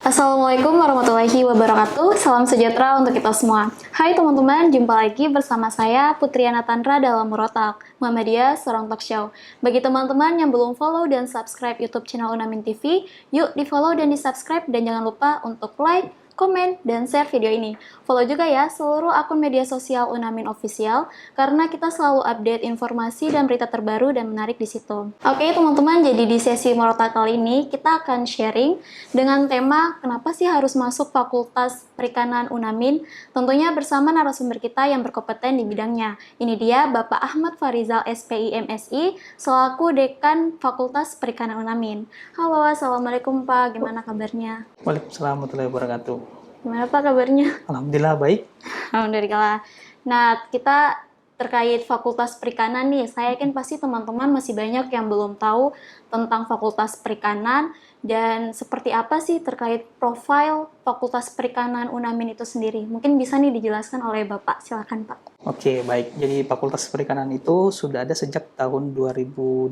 Assalamualaikum warahmatullahi wabarakatuh. Salam sejahtera untuk kita semua. Hai teman-teman, jumpa lagi bersama saya Putriana Tandra dalam Murotal Muhammadiyah, seorang talk show. Bagi teman-teman yang belum follow dan subscribe YouTube channel Unamin TV, yuk di follow dan di subscribe, dan jangan lupa untuk like, komen, dan share video ini. Follow juga ya seluruh akun media sosial Unamin Official, karena kita selalu update informasi dan berita terbaru dan menarik di situ. Oke teman-teman, jadi di sesi Murotal kali ini kita akan sharing dengan tema kenapa sih harus masuk Fakultas Perikanan Unamin, tentunya bersama narasumber kita yang berkompeten di bidangnya. Ini dia Bapak Ahmad Farizal SPI MSI, selaku Dekan Fakultas Perikanan Unamin. Halo, Assalamualaikum Pak, gimana kabarnya? Waalaikumsalam warahmatullahi wabarakatuh. Gimana Pak kabarnya? Alhamdulillah baik. Alhamdulillah. Nah, kita terkait Fakultas Perikanan nih, saya yakin pasti teman-teman masih banyak yang belum tahu tentang Fakultas Perikanan dan seperti apa sih terkait profil Fakultas Perikanan Unamin itu sendiri. Mungkin bisa nih dijelaskan oleh Bapak, silakan Pak. Oke, baik. Jadi Fakultas Perikanan itu sudah ada sejak tahun 2002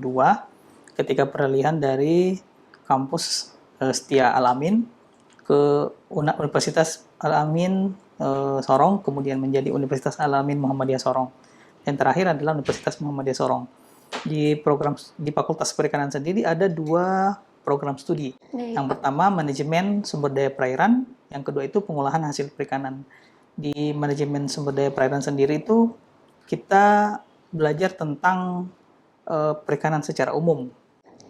ketika peralihan dari kampus Setia Al-Amin ke Universitas Al-Amin Sorong, kemudian menjadi Universitas Al-Amin Muhammadiyah Sorong. Yang terakhir adalah Universitas Muhammadiyah Sorong. Di Fakultas Perikanan sendiri ada dua program studi. Yang pertama manajemen sumber daya perairan, yang kedua itu pengolahan hasil perikanan. Di manajemen sumber daya perairan sendiri itu kita belajar tentang perikanan secara umum.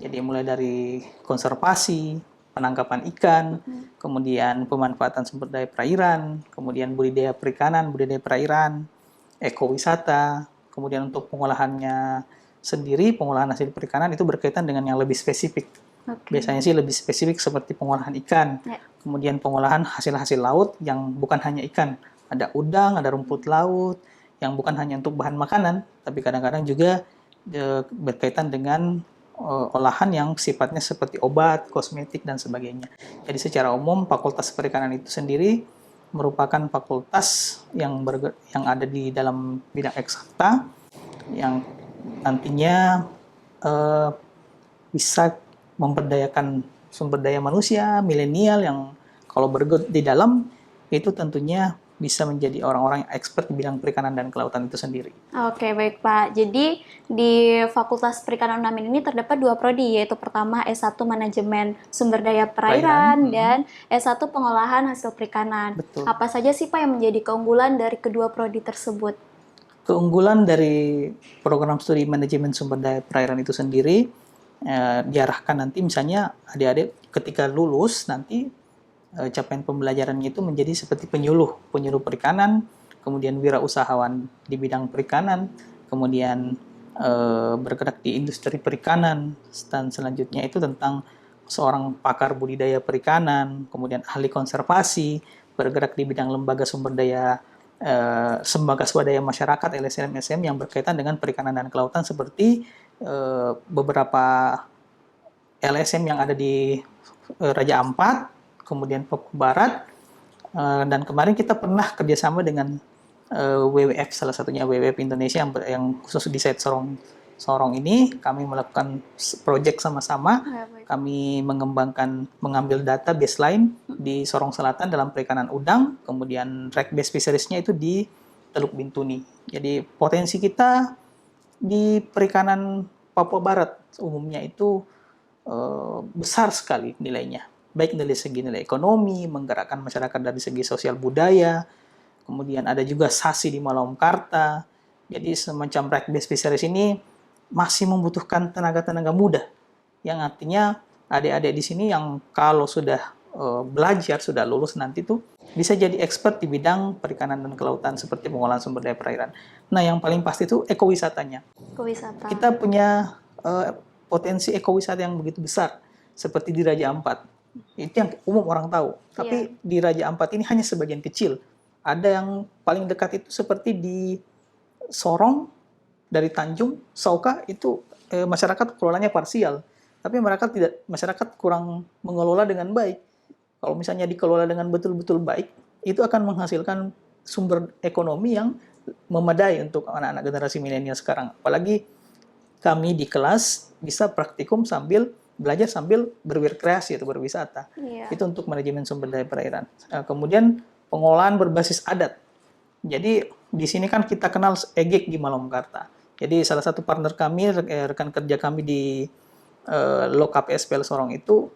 Jadi mulai dari konservasi, penangkapan ikan, kemudian pemanfaatan sumber daya perairan, kemudian budidaya perairan, ekowisata, kemudian untuk pengolahannya sendiri, pengolahan hasil perikanan itu berkaitan dengan yang lebih spesifik. Biasanya sih lebih spesifik seperti pengolahan ikan, kemudian pengolahan hasil-hasil laut yang bukan hanya ikan, ada udang, ada rumput laut, yang bukan hanya untuk bahan makanan, tapi kadang-kadang juga berkaitan dengan olahan yang sifatnya seperti obat, kosmetik, dan sebagainya. Jadi secara umum Fakultas Perikanan itu sendiri merupakan fakultas yang ada di dalam bidang eksakta yang nantinya bisa memberdayakan sumber daya manusia, milenial yang kalau bergelut di dalam itu tentunya bisa menjadi orang-orang yang expert di bidang perikanan dan kelautan itu sendiri. Oke, baik Pak. Jadi di Fakultas Perikanan Unamin ini terdapat dua prodi, yaitu pertama S1 Manajemen Sumber Daya Perairan dan S1 Pengolahan Hasil Perikanan. Betul. Apa saja sih Pak yang menjadi keunggulan dari kedua prodi tersebut? Keunggulan dari program studi manajemen sumber daya perairan itu sendiri diarahkan nanti misalnya adik-adik ketika lulus nanti capaian pembelajarannya itu menjadi seperti penyuluh perikanan, kemudian wirausahawan di bidang perikanan, kemudian bergerak di industri perikanan, dan selanjutnya itu tentang seorang pakar budidaya perikanan, kemudian ahli konservasi, bergerak di bidang lembaga swadaya masyarakat LSM-SM yang berkaitan dengan perikanan dan kelautan seperti beberapa LSM yang ada di Raja Ampat, kemudian Papua Barat, dan kemarin kita pernah kerjasama dengan WWF, salah satunya WWF Indonesia yang khusus di site Sorong ini, kami melakukan proyek sama-sama, kami mengambil data baseline di Sorong Selatan dalam perikanan udang, kemudian track base fisheries-nya itu di Teluk Bintuni. Jadi potensi kita di perikanan Papua Barat umumnya itu besar sekali nilainya. Baik dari segi nilai ekonomi, menggerakkan masyarakat dari segi sosial budaya, kemudian ada juga sasi di Malom Karta. Jadi semacam track base fisheries ini masih membutuhkan tenaga-tenaga muda, yang artinya adik-adik di sini yang kalau sudah belajar, sudah lulus nanti tuh bisa jadi expert di bidang perikanan dan kelautan seperti pengolahan sumber daya perairan. Nah, yang paling pasti itu ekowisatanya. Ekowisata. Kita punya potensi ekowisata yang begitu besar seperti di Raja Ampat. Itu yang umum orang tahu. Tapi di Raja Ampat ini hanya sebagian kecil. Ada yang paling dekat itu seperti di Sorong, dari Tanjung, Sauka, itu masyarakat kelolanya parsial. Tapi masyarakat kurang mengelola dengan baik. Kalau misalnya dikelola dengan betul-betul baik, itu akan menghasilkan sumber ekonomi yang memadai untuk anak-anak generasi milenial sekarang. Apalagi kami di kelas bisa praktikum sambil belajar sambil berrekreasi atau berwisata. Iya. Itu untuk manajemen sumber daya perairan. Kemudian pengolahan berbasis adat. Jadi di sini kan kita kenal EGIK di Malomkarta. Jadi salah satu partner kami, rekan kerja kami di Lokap SPL Sorong itu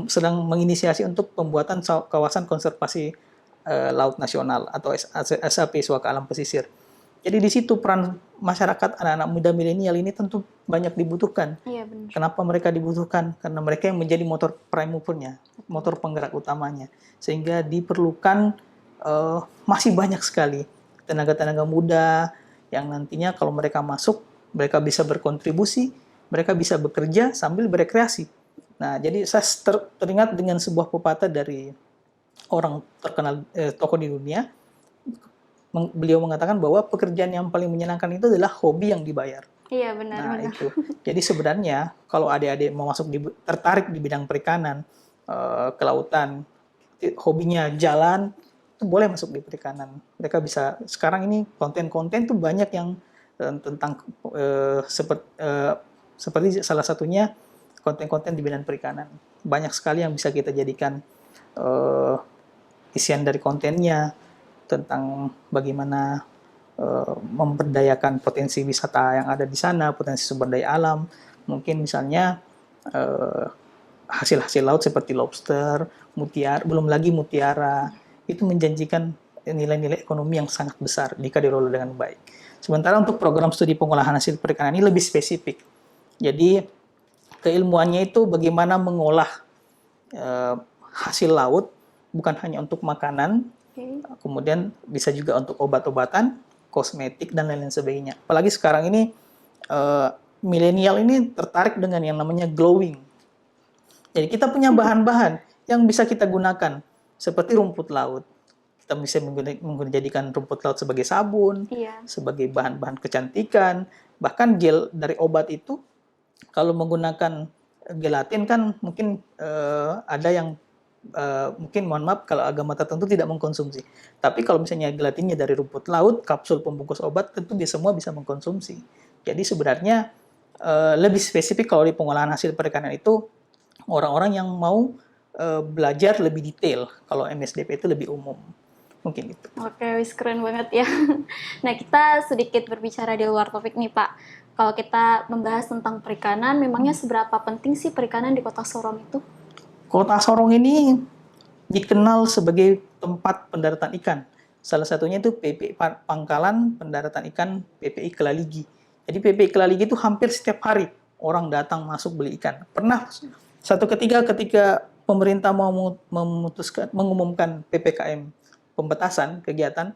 sedang menginisiasi untuk pembuatan kawasan konservasi laut nasional atau SAP Suaka Alam Pesisir. Jadi di situ peran masyarakat anak-anak muda milenial ini tentu banyak dibutuhkan. Iya, benar. Kenapa mereka dibutuhkan? Karena mereka yang menjadi motor prime movernya, motor penggerak utamanya. Sehingga diperlukan masih banyak sekali tenaga-tenaga muda yang nantinya kalau mereka masuk, mereka bisa berkontribusi, mereka bisa bekerja sambil berekreasi. Nah, jadi saya teringat dengan sebuah pepatah dari orang terkenal tokoh di dunia. Beliau mengatakan bahwa pekerjaan yang paling menyenangkan itu adalah hobi yang dibayar. Iya, benar. Nah, itu. Jadi sebenarnya kalau adik-adik mau masuk tertarik di bidang perikanan, kelautan, hobinya jalan, itu boleh masuk di perikanan. Mereka bisa, sekarang ini konten-konten tuh banyak yang tentang seperti salah satunya konten-konten di bidang perikanan. Banyak sekali yang bisa kita jadikan isian dari kontennya tentang bagaimana memberdayakan potensi wisata yang ada di sana, potensi sumber daya alam, mungkin misalnya hasil-hasil laut seperti lobster, mutiara, belum lagi mutiara, itu menjanjikan nilai-nilai ekonomi yang sangat besar jika dikelola dengan baik. Sementara untuk program studi pengolahan hasil perikanan ini lebih spesifik. Jadi keilmuannya itu bagaimana mengolah hasil laut bukan hanya untuk makanan, kemudian bisa juga untuk obat-obatan, kosmetik, dan lain-lain sebagainya. Apalagi sekarang ini milenial ini tertarik dengan yang namanya glowing. Jadi kita punya bahan-bahan yang bisa kita gunakan, seperti rumput laut. Kita bisa menjadikan rumput laut sebagai sabun, sebagai bahan-bahan kecantikan, bahkan gel dari obat itu, kalau menggunakan gelatin kan mungkin ada yang mungkin mohon maaf kalau agama tertentu tidak mengkonsumsi. Tapi kalau misalnya gelatinnya dari rumput laut, kapsul pembungkus obat, tentu dia semua bisa mengkonsumsi. Jadi sebenarnya lebih spesifik kalau di pengolahan hasil perikanan itu orang-orang yang mau belajar lebih detail. Kalau MSDP itu lebih umum. Mungkin itu. Oke, wis keren banget ya. Nah, kita sedikit berbicara di luar topik nih, Pak. Kalau kita membahas tentang perikanan, memangnya seberapa penting sih perikanan di Kota Sorong itu? Kota Sorong ini dikenal sebagai tempat pendaratan ikan. Salah satunya itu PPI Pangkalan Pendaratan Ikan PPI Kelaligi. Jadi PPI Kelaligi itu hampir setiap hari orang datang masuk beli ikan. Pernah satu ketika pemerintah mau mengumumkan PPKM pembatasan kegiatan,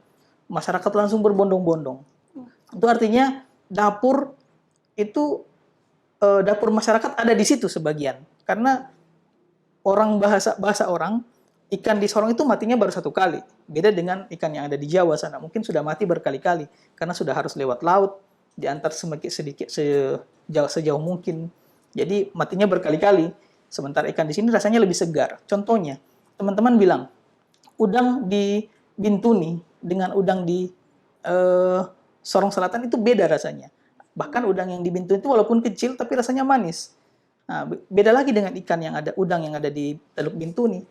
masyarakat langsung berbondong-bondong. Itu artinya dapur masyarakat ada di situ sebagian. Karena bahasa orang, ikan di Sorong itu matinya baru satu kali. Beda dengan ikan yang ada di Jawa sana. Mungkin sudah mati berkali-kali. Karena sudah harus lewat laut, diantar sedikit sejauh mungkin. Jadi matinya berkali-kali. Sementara ikan di sini rasanya lebih segar. Contohnya, teman-teman bilang, udang di Bintuni dengan udang di Sorong Selatan itu beda rasanya. Bahkan udang yang di Bintuni itu walaupun kecil tapi rasanya manis. Nah, beda lagi dengan udang yang ada di Teluk Bintuni.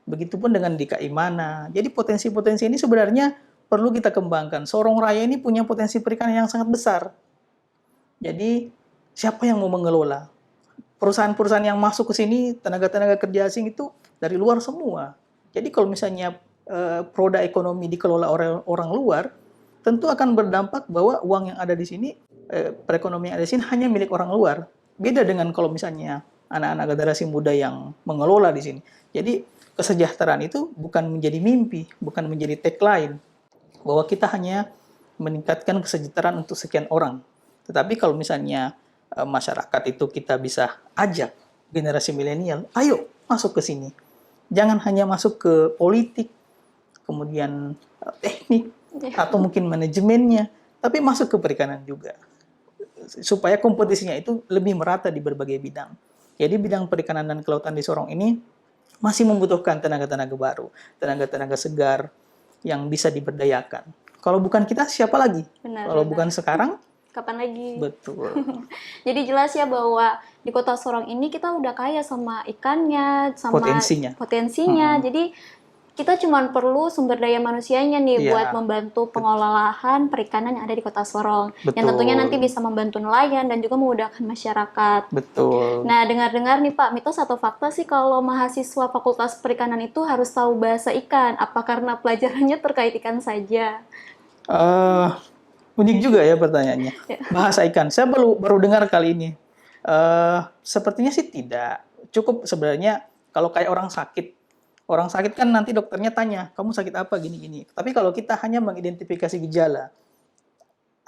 Begitupun dengan di Kaimana. Jadi potensi-potensi ini sebenarnya perlu kita kembangkan. Sorong Raya ini punya potensi perikanan yang sangat besar. Jadi siapa yang mau mengelola? Perusahaan-perusahaan yang masuk ke sini, tenaga-tenaga kerja asing itu dari luar semua. Jadi kalau misalnya roda ekonomi dikelola orang luar, tentu akan berdampak bahwa uang yang ada di sini, perekonomian yang ada di sini hanya milik orang luar. Beda dengan kalau misalnya anak-anak generasi muda yang mengelola di sini. Jadi kesejahteraan itu bukan menjadi mimpi, bukan menjadi tagline bahwa kita hanya meningkatkan kesejahteraan untuk sekian orang. Tetapi kalau misalnya masyarakat itu kita bisa ajak generasi milenial, ayo masuk ke sini. Jangan hanya masuk ke politik, kemudian teknik, atau mungkin manajemennya, tapi masuk ke perikanan juga. Supaya kompetisinya itu lebih merata di berbagai bidang. Jadi bidang perikanan dan kelautan di Sorong ini masih membutuhkan tenaga-tenaga baru, tenaga-tenaga segar yang bisa diberdayakan. Kalau bukan kita, siapa lagi? Kalau bukan sekarang, kapan lagi? betul. Jadi jelas ya bahwa di Kota Sorong ini kita udah kaya sama ikannya, sama Potensinya. Jadi kita cuma perlu sumber daya manusianya nih Iya. buat membantu pengelolaan perikanan yang ada di Kota Sorong. Yang Betul. tentunya nanti bisa membantu nelayan dan juga memudahkan masyarakat. Betul. Nah, dengar-dengar nih Pak, mitos atau fakta sih kalau mahasiswa Fakultas Perikanan itu harus tahu bahasa ikan? Apa karena pelajarannya terkait ikan saja? Unik juga ya pertanyaannya. Ya. Bahasa ikan, saya baru dengar kali ini. Sepertinya sih tidak. Cukup sebenarnya kalau kayak orang sakit. Orang sakit kan nanti dokternya tanya, kamu sakit apa gini-gini. Tapi kalau kita hanya mengidentifikasi gejala,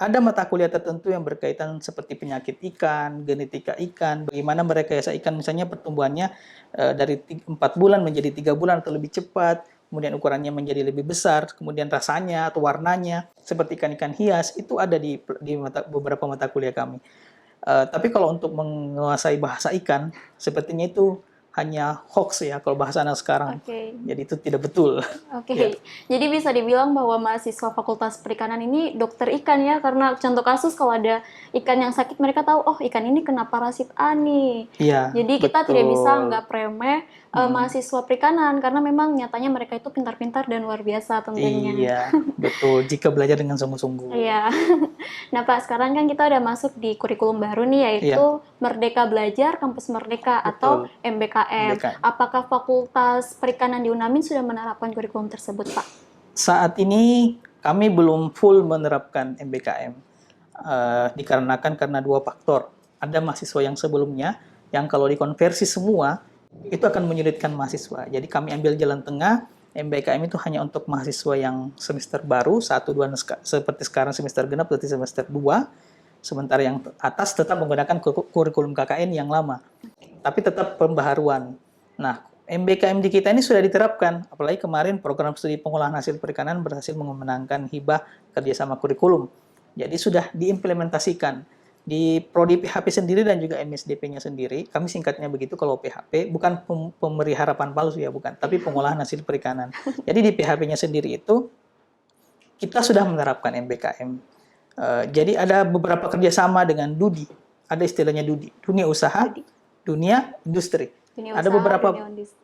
ada mata kuliah tertentu yang berkaitan seperti penyakit ikan, genetika ikan, bagaimana merekayasa ikan, misalnya pertumbuhannya dari 4 bulan menjadi 3 bulan atau lebih cepat, kemudian ukurannya menjadi lebih besar, kemudian rasanya atau warnanya, seperti ikan-ikan hias, itu ada di beberapa mata kuliah kami. Tapi kalau untuk menguasai bahasa ikan, sepertinya itu hanya hoax ya kalau bahasa anak sekarang. Oke. Jadi itu tidak betul. Oke, Ya. jadi bisa dibilang bahwa mahasiswa Fakultas Perikanan ini dokter ikan ya, karena contoh kasus kalau ada ikan yang sakit mereka tahu, oh ikan ini kena parasit A nih. Iya, Jadi kita betul. tidak bisa anggap remeh mahasiswa perikanan, karena memang nyatanya mereka itu pintar-pintar dan luar biasa tentunya. Iya, betul. Jika belajar dengan sungguh-sungguh. Iya. Nah Pak, sekarang kan kita udah masuk di kurikulum baru nih, yaitu Merdeka Belajar Kampus Merdeka atau MBKM. MBKM. Apakah Fakultas Perikanan di UNAMIN sudah menerapkan kurikulum tersebut, Pak? Saat ini kami belum full menerapkan MBKM. Dikarenakan karena 2 faktor. Ada mahasiswa yang sebelumnya, yang kalau dikonversi semua, itu akan menyulitkan mahasiswa. Jadi kami ambil jalan tengah, MBKM itu hanya untuk mahasiswa yang semester baru, 1, 2, seperti sekarang semester genap, berarti semester 2, sementara yang atas tetap menggunakan kurikulum KKN yang lama, tapi tetap pembaharuan. Nah, MBKM di kita ini sudah diterapkan, apalagi kemarin program studi pengolahan hasil perikanan berhasil memenangkan hibah kerjasama kurikulum. Jadi sudah diimplementasikan di Prodi PHP sendiri dan juga MSDP-nya sendiri. Kami singkatnya begitu kalau PHP, bukan pemberi harapan palsu ya, bukan, tapi pengolahan hasil perikanan. Jadi di PHP-nya sendiri itu kita sudah menerapkan MBKM. Jadi ada beberapa kerjasama dengan DUDI, ada istilahnya DUDI, dunia usaha, dunia industri. Ada beberapa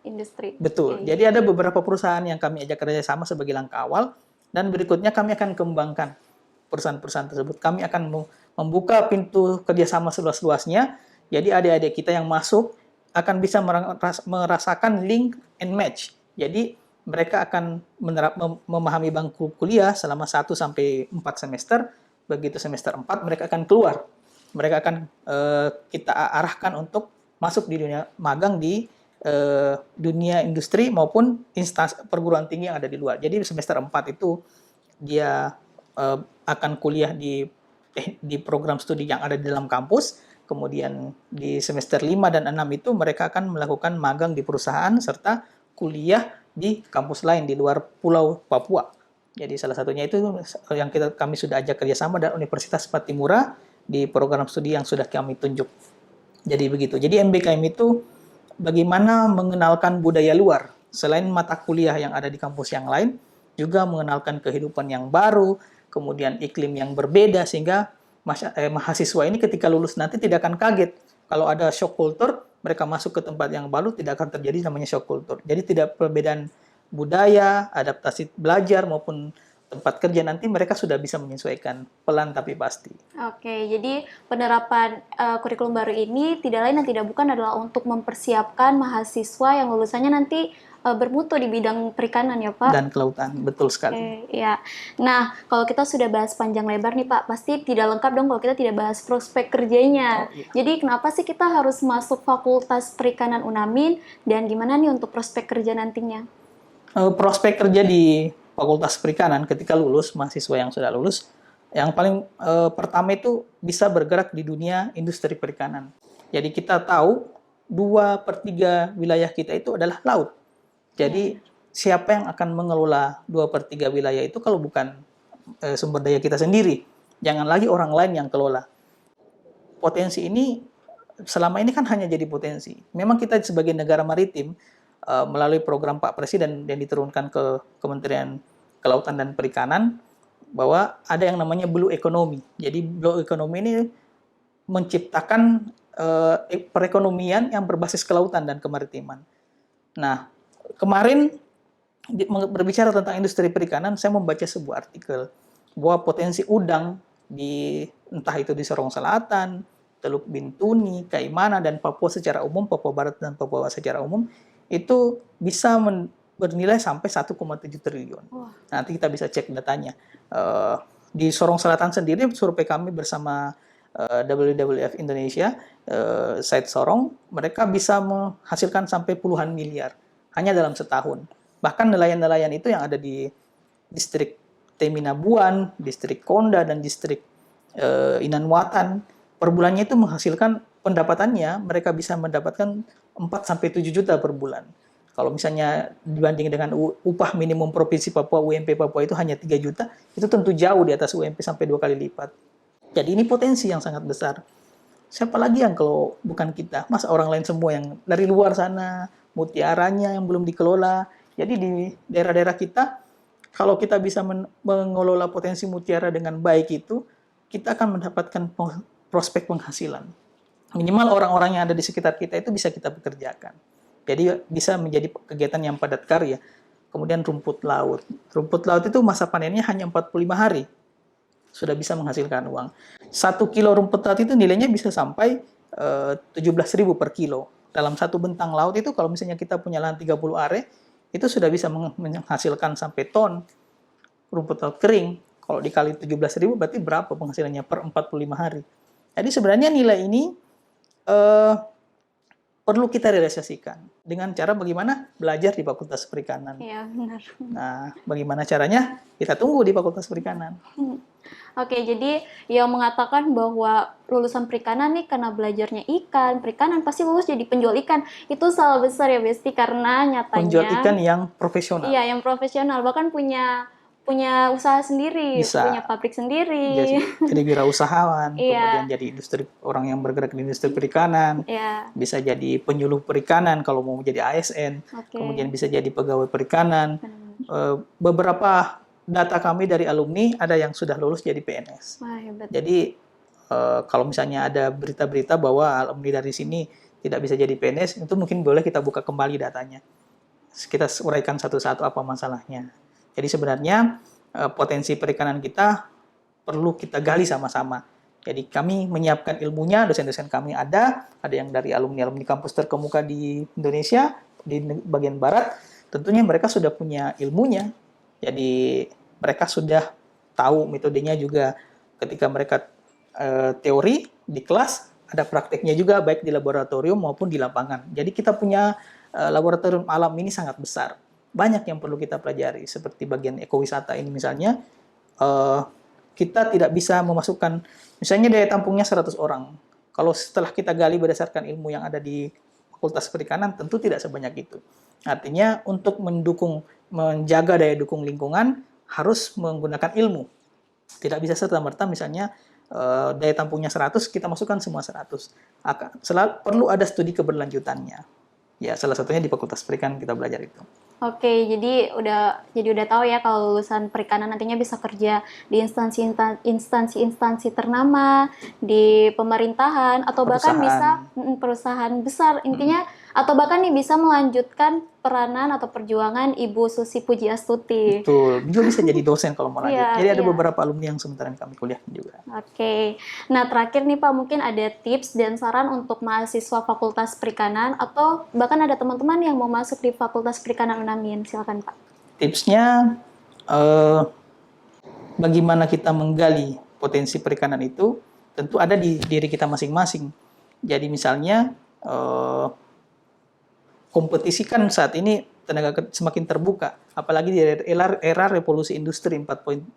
industri. Betul. Jadi ada beberapa perusahaan yang kami ajak kerjasama sebagai langkah awal, dan berikutnya kami akan kembangkan perusahaan-perusahaan tersebut. Kami akan membuka pintu kerjasama seluas-luasnya. Jadi adik-adik kita yang masuk akan bisa merasakan link and match. Jadi mereka akan memahami bangku kuliah selama 1 sampai 4 semester. Begitu semester 4 mereka akan keluar. Mereka akan kita arahkan untuk masuk di dunia magang di dunia industri maupun instansi perguruan tinggi yang ada di luar. Jadi semester 4 itu dia akan kuliah di program studi yang ada di dalam kampus. Kemudian di semester 5 dan 6 itu mereka akan melakukan magang di perusahaan serta kuliah di kampus lain di luar Pulau Papua. Jadi salah satunya itu yang kami sudah ajak kerjasama dengan Universitas Patimura di program studi yang sudah kami tunjuk. Jadi begitu. Jadi MBKM itu bagaimana mengenalkan budaya luar. Selain mata kuliah yang ada di kampus yang lain, juga mengenalkan kehidupan yang baru, kemudian iklim yang berbeda, sehingga mahasiswa ini ketika lulus nanti tidak akan kaget. Kalau ada shock culture, mereka masuk ke tempat yang baru, tidak akan terjadi namanya shock culture. Jadi tidak perbedaan budaya, adaptasi belajar, maupun tempat kerja nanti mereka sudah bisa menyesuaikan pelan tapi pasti. Oke, jadi penerapan kurikulum baru ini tidak lain dan tidak bukan adalah untuk mempersiapkan mahasiswa yang lulusannya nanti bermutu di bidang perikanan ya Pak? Dan kelautan, betul sekali. Oke, ya. Nah, kalau kita sudah bahas panjang lebar nih Pak, pasti tidak lengkap dong kalau kita tidak bahas prospek kerjanya. Oh, iya. Jadi kenapa sih kita harus masuk Fakultas Perikanan UNAMIN dan gimana nih untuk prospek kerja nantinya? Prospek kerja di Fakultas Perikanan ketika lulus, mahasiswa yang sudah lulus, yang paling pertama itu bisa bergerak di dunia industri perikanan. Jadi kita tahu 2/3 wilayah kita itu adalah laut. Jadi siapa yang akan mengelola 2/3 wilayah itu kalau bukan sumber daya kita sendiri? Jangan lagi orang lain yang kelola. Potensi ini selama ini kan hanya jadi potensi. Memang kita sebagai negara maritim melalui program Pak Presiden yang diturunkan ke Kementerian Kelautan dan Perikanan bahwa ada yang namanya blue economy. Jadi blue economy ini menciptakan perekonomian yang berbasis kelautan dan kemaritiman. Nah, kemarin berbicara tentang industri perikanan, saya membaca sebuah artikel bahwa potensi udang di entah itu di Sorong Selatan, Teluk Bintuni, Kaimana, dan Papua secara umum, Papua Barat dan Papua secara umum, itu bisa bernilai sampai 1,7 triliun. Nanti kita bisa cek datanya. Di Sorong Selatan sendiri, survei kami bersama WWF Indonesia, site Sorong, mereka bisa menghasilkan sampai puluhan miliar hanya dalam setahun. Bahkan nelayan-nelayan itu yang ada di distrik Teminabuan, distrik Konda, dan distrik Inanwatan, per bulannya itu menghasilkan pendapatannya, mereka bisa mendapatkan 4-7 juta per bulan. Kalau misalnya dibanding dengan upah minimum Provinsi Papua, UMP Papua itu hanya 3 juta, itu tentu jauh di atas UMP sampai 2 kali lipat. Jadi ini potensi yang sangat besar. Siapa lagi yang kalau bukan kita? Masa orang lain semua yang dari luar sana, mutiaranya yang belum dikelola. Jadi di daerah-daerah kita, kalau kita bisa mengelola potensi mutiara dengan baik itu, kita akan mendapatkan prospek penghasilan. Minimal orang-orang yang ada di sekitar kita itu bisa kita pekerjakan. Jadi bisa menjadi kegiatan yang padat karya. Kemudian rumput laut. Rumput laut itu masa panennya hanya 45 hari. Sudah bisa menghasilkan uang. 1 kilo rumput laut itu nilainya bisa sampai 17.000 per kilo. Dalam satu bentang laut itu kalau misalnya kita punya lahan 30 are, itu sudah bisa menghasilkan sampai ton rumput laut kering. Kalau dikali 17.000 berarti berapa penghasilannya per 45 hari. Jadi sebenarnya nilai ini perlu kita realisasikan dengan cara bagaimana belajar di Fakultas Perikanan. Iya, benar. Nah, bagaimana caranya? Kita tunggu di Fakultas Perikanan. Oke, jadi yang mengatakan bahwa lulusan perikanan nih karena belajarnya ikan, perikanan pasti lulus jadi penjual ikan. Itu salah besar ya, Besti, karena nyatanya Penjual ikan yang profesional. Iya, yang profesional, bahkan punya usaha sendiri, Bisa. punya pabrik sendiri. Jadi wirausahawan, Iya. kemudian jadi orang yang bergerak di industri perikanan, Iya. bisa jadi penyuluh perikanan kalau mau jadi ASN, Oke. kemudian bisa jadi pegawai perikanan. Beberapa data kami dari alumni ada yang sudah lulus jadi PNS. Wah, hebat. Jadi kalau misalnya ada berita-berita bahwa alumni dari sini tidak bisa jadi PNS, itu mungkin boleh kita buka kembali datanya. Kita uraikan satu-satu apa masalahnya. Jadi sebenarnya potensi perikanan kita perlu kita gali sama-sama. Jadi kami menyiapkan ilmunya, dosen-dosen kami ada yang dari alumni-alumni kampus terkemuka di Indonesia, di bagian barat, tentunya mereka sudah punya ilmunya. Jadi mereka sudah tahu metodenya juga ketika mereka teori di kelas, ada prakteknya juga baik di laboratorium maupun di lapangan. Jadi kita punya laboratorium alam ini sangat besar. Banyak yang perlu kita pelajari, seperti bagian ekowisata ini misalnya, kita tidak bisa memasukkan, misalnya daya tampungnya 100 orang. Kalau setelah kita gali berdasarkan ilmu yang ada di Fakultas Perikanan, tentu tidak sebanyak itu. Artinya untuk menjaga daya dukung lingkungan, harus menggunakan ilmu. Tidak bisa serta-merta misalnya daya tampungnya 100, kita masukkan semua 100. Perlu ada studi keberlanjutannya. Ya, salah satunya di Fakultas Perikanan kita belajar itu. Oke, jadi udah tahu ya kalau lulusan perikanan nantinya bisa kerja di instansi ternama, di pemerintahan, atau bahkan bisa perusahaan besar intinya, atau bahkan nih bisa melanjutkan peranan atau perjuangan Ibu Susi Pujiastuti. Betul, juga bisa jadi dosen kalau mau lanjut. Iya, Jadi ada iya. beberapa alumni yang sementara kami kuliah juga. Oke, nah terakhir nih Pak, mungkin ada tips dan saran untuk mahasiswa Fakultas Perikanan atau bahkan ada teman-teman yang mau masuk di Fakultas Perikanan UNAMIN, silakan Pak. Tipsnya, bagaimana kita menggali potensi perikanan itu, tentu ada di diri kita masing-masing. Jadi misalnya, kompetisikan saat ini tenaga semakin terbuka, apalagi di era revolusi industri 4.0,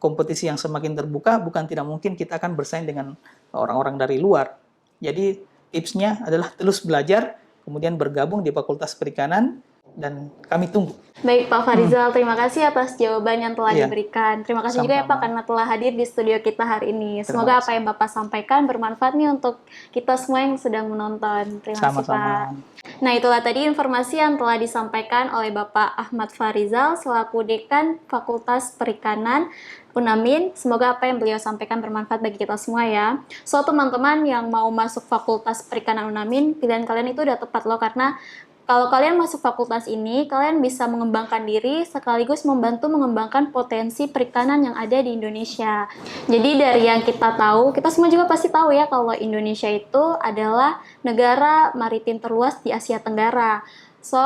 kompetisi yang semakin terbuka, bukan tidak mungkin kita akan bersaing dengan orang-orang dari luar. Jadi tipsnya adalah terus belajar, kemudian bergabung di Fakultas Perikanan, dan kami tunggu. Baik Pak Farizal, terima kasih atas jawaban yang telah Iya. diberikan. Terima kasih juga ya Pak Sama-sama. karena telah hadir di studio kita hari ini. Terima Semoga kasih. apa yang Bapak sampaikan bermanfaat nih untuk kita semua yang sedang menonton. Terima kasih Pak. Sama-sama. Nah, itulah tadi informasi yang telah disampaikan oleh Bapak Ahmad Farizal selaku Dekan Fakultas Perikanan Unamin. Semoga apa yang beliau sampaikan bermanfaat bagi kita semua ya. So, teman-teman yang mau masuk Fakultas Perikanan Unamin, pilihan kalian itu udah tepat loh, karena kalau kalian masuk fakultas ini, kalian bisa mengembangkan diri sekaligus membantu mengembangkan potensi perikanan yang ada di Indonesia. Jadi dari yang kita tahu, kita semua juga pasti tahu ya kalau Indonesia itu adalah negara maritim terluas di Asia Tenggara. So,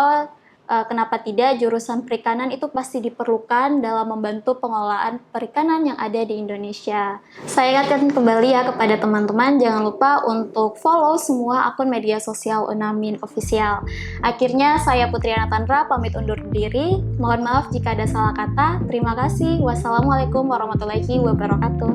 kenapa tidak jurusan perikanan itu pasti diperlukan dalam membantu pengelolaan perikanan yang ada di Indonesia. Saya ingatkan kembali ya kepada teman-teman, jangan lupa untuk follow semua akun media sosial Unamin Official. Akhirnya saya Putriana Tandra pamit undur diri. Mohon maaf jika ada salah kata. Terima kasih. Wassalamualaikum warahmatullahi wabarakatuh.